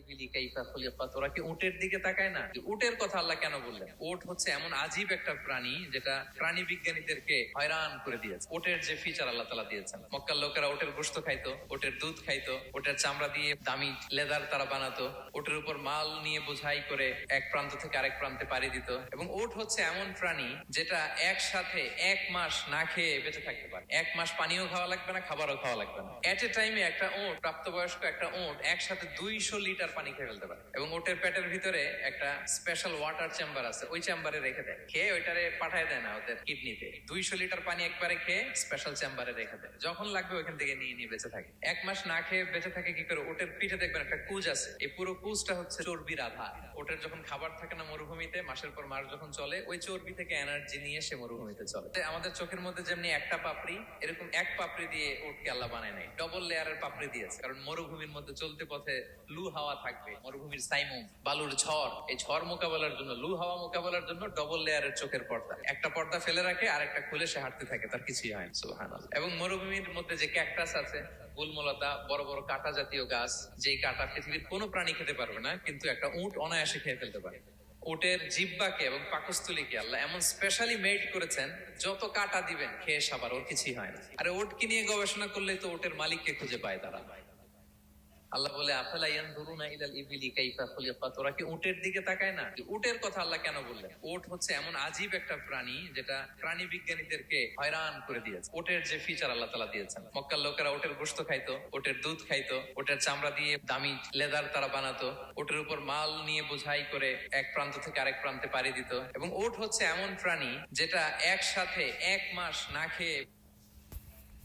ইবিলি কাইফা খুলিকাত, ওরা কি উটের দিকে তাকায় না? উটের কথা আল্লাহ কেন বললেন? উট হচ্ছে এমন আজীব একটা প্রাণী যেটা প্রাণী বিজ্ঞানীদেরকে হয়রান করে দিয়েছে। উটের যে ফিচার আল্লাহ তাআলা দিয়েছেন, মক্কার লোকেরা উটের গোশত খাইতো, উটের দুধ খাইতো, উটের চামড়া দিয়ে দামি লেদার তারা বানাতো, উটের উপর মাল নিয়ে বোঝাই করে এক প্রান্ত থেকে আরেক প্রান্তে পাড়ি দিত। এবং উট হচ্ছে এমন প্রাণী যেটা একসাথে 1 মাস না খেয়ে বেঁচে থাকতে পারে। 1 মাস পানিও খাওয়া লাগবে না, খাবারও খাওয়া লাগবে না। এট এ টাইমে একটা উট, প্রাপ্তবয়স্ক একটা উট একসাথে 200 লিটার পানি খেয়ে ফেলতে পারে। এবং উটের পেটের ভিতরে একটা স্পেশাল ওয়াটার চেম্বার আছে, ওই চেম্বারে রেখে দেয়, খেয়ে ওইটারে পাঠায় দেয় না ওদের কিডনিতে। 200 লিটার পানি একবারে খেয়ে স্পেশাল চেম্বারে রেখে দেয়, যখন লাগবে ওইখান থেকে নিয়ে নিয়ে বেঁচে থাকে। 1 মাস না খেয়ে বেঁচে থাকে কি করে? ওটের পিঠে দেখবেন একটা কুজ আছে, এই পুরো কুজটা হচ্ছে চর্বির আধার। ওটের যখন খাবার থাকে না মরুভূমিতে, মাসের পর মাস যখন চলে, ওই চর্বি থেকে এনার্জি নিয়ে সে মরুভূমিতে চলে। আমাদের চোখের মধ্যে যেমনি একটা পাপড়ি, এরকম এক পাপড়ি দিয়ে উটকে আল্লাহ বানায় নাই, ডবল লেয়ারের পাপড়ি দিয়েছে। কারণ মরুভূমির মধ্যে চলতে পথে লু হাওয়া থাকবে, মরুভূমির সাইমুম, বালুর ঝড়, এই ঝড় মোকাবেলার জন্য, লু হাওয়া মোকাবেলার জন্য ডবল লেয়ারের চোখের পর্দা। একটা পর্দা ফেলে রাখে আর একটা খুলে সে হাঁটতে থাকে, তার কিছুই হয় না। সুবহানাল্লাহ। এবং মরুভূমির মধ্যে যে ক্যাকটাস আছে, গুলমলতা, বড় বড় কাঁটা জাতীয় গাছ, যেই কাঁটা পৃথিবীর কোনো প্রাণী খেতে পারবে না, কিন্তু একটা উট অনায়াসে খেয়ে ফেলতে পারে। উটের জিহ্বাকে এবং পাকস্থলীকে আল্লাহ এমন স্পেশালি মেড করেছেন, যত কাঁটা দিবেন খেয়ে সাবার, ওর কিছুই হয় না। আরে উটকে নিয়ে গবেষণা করলে তো উটের মালিককে খুঁজে পায় তারা। আল্লাহ বলে, আফালা ইয়ানজুরুনা ইলাল ইবিলি কাইফা খুলিকাত, ওরা কি উটের দিকে তাকায় না? উটের কথা আল্লাহ কেন বললেন? উট হচ্ছে এমন আজীব একটা প্রাণী যেটা প্রাণী বিজ্ঞানীদেরকে হয়রান করে দিয়েছে। উটের যে ফিচার আল্লাহ তাআলা দিয়েছেন, মক্কার লোকেরা উটের গোশত খাইতো, উটের দুধ খাইতো, উটের চামড়া দিয়ে দামি লেদার তারা বানাতো, উটের উপর মাল নিয়ে বোঝাই করে এক প্রান্ত থেকে আরেক প্রান্তে পাড়ি দিত। এবং উট হচ্ছে এমন প্রাণী যেটা একসাথে 1 মাস না খেয়ে